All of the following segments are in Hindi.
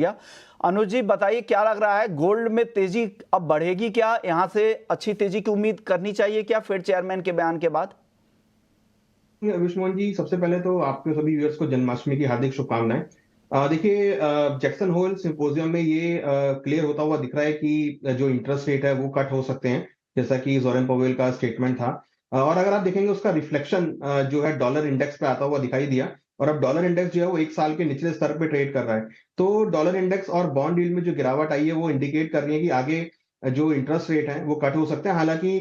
या अनुज जी बताइए, क्या लग रहा है गोल्ड में तेजी अब बढ़ेगी क्या? यहां से अच्छी तेजी की उम्मीद करनी चाहिए क्या फेड चेयरमैन के बयान के बाद? विष्णुमोहन जी, सबसे पहले तो आपके सभी व्यूअर्स को जन्माष्टमी की हार्दिक शुभकामनाएं। देखिए, जैक्सन होल सिंपोजियम में ये क्लियर होता हुआ दिख रहा है कि जो इंटरेस्ट रेट है वो कट हो सकते हैं, जैसा कि जोरेन पवेल का स्टेटमेंट था। और अगर आप देखेंगे उसका रिफ्लेक्शन जो है डॉलर इंडेक्स पे आता हुआ दिखाई दिया। और अब डॉलर इंडेक्स जो है वो एक साल के निचले स्तर पे ट्रेड कर रहा है। तो डॉलर इंडेक्स और बॉन्ड यील्ड में जो गिरावट आई है वो इंडिकेट कर रही है कि आगे जो इंटरेस्ट रेट है वो कट हो सकते हैं। हालांकि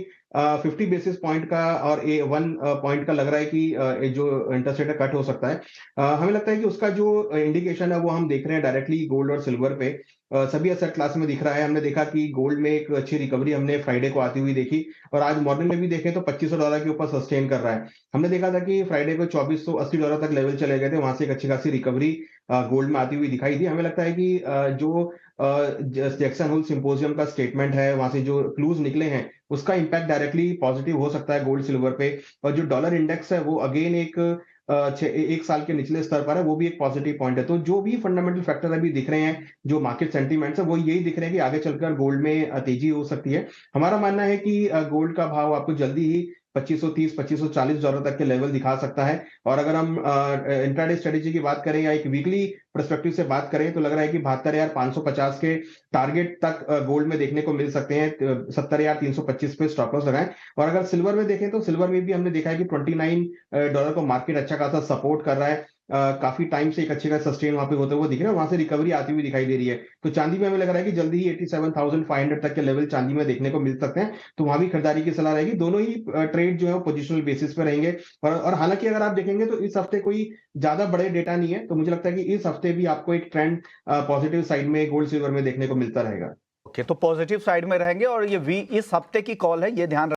50 बेसिस पॉइंट का और 1 पॉइंट का लग रहा है कि जो इंटरेस्ट रेट है कट हो सकता है। हमें लगता है कि उसका जो इंडिकेशन है वो हम देख रहे हैं डायरेक्टली गोल्ड और सिल्वर पे। सभी एसेट क्लास में दिख रहा है। हमने देखा कि गोल्ड में एक अच्छी रिकवरी हमने फ्राइडे को आती हुई देखी, और आज मॉर्निंग में भी देखें तो $2500 के ऊपर सस्टेन कर रहा है। हमने देखा था कि फ्राइडे को $2480 तक लेवल चले गए थे, वहां से एक अच्छी खासी रिकवरी गोल्ड में आती हुई दिखाई दी। हमें लगता है कि जो जैक्सन होल सिंपोजियम का स्टेटमेंट है, वहां से जो क्लूज निकले हैं, उसका इंपैक्ट डायरेक्टली पॉजिटिव हो सकता है गोल्ड सिल्वर पे। और जो डॉलर इंडेक्स है वो अगेन एक साल के निचले स्तर पर है, वो भी एक पॉजिटिव पॉइंट है। तो जो भी फंडामेंटल फैक्टर अभी दिख रहे हैं, जो मार्केट सेंटीमेंट्स है, वो यही दिख रहे हैं कि आगे चलकर गोल्ड में तेजी हो सकती है। हमारा मानना है कि गोल्ड का भाव आपको जल्दी ही $2530 $2540 तक के लेवल दिखा सकता है। और अगर हम इंट्राडे स्ट्रेटेजी की बात करें या एक वीकली पर्सपेक्टिव से बात करें, तो लग रहा है कि 72,550 के टारगेट तक गोल्ड में देखने को मिल सकते हैं। 70,325 पे स्टॉप लॉस लगाएं। और अगर सिल्वर में देखें तो सिल्वर में भी हमने देखा है कि $29 को मार्केट अच्छा खासा सपोर्ट कर रहा है। काफी टाइम से एक अच्छे का सस्टेन वहां पे होते हुए दिख रहे हैं, वहां से रिकवरी आती हुई दिखाई दे रही है। तो चांदी में हमें लग रहा है कि जल्दी ही 87,500 तक के लेवल चांदी में देखने को मिल सकते हैं। तो वहां भी खरीदारी की सलाह रहेगी। दोनों ही ट्रेड जो है वो पोजिशनल बेसिस पे रहेंगे। और हालांकि अगर आप देखेंगे तो इस हफ्ते कोई ज्यादा बड़े डेटा नहीं है, तो मुझे लगता है कि इस हफ्ते भी आपको एक ट्रेंड पॉजिटिव साइड में गोल्ड सिल्वर में देखने को मिलता रहेगा। ओके, तो पॉजिटिव साइड में रहेंगे और ये इस हफ्ते की कॉल है, ये ध्यान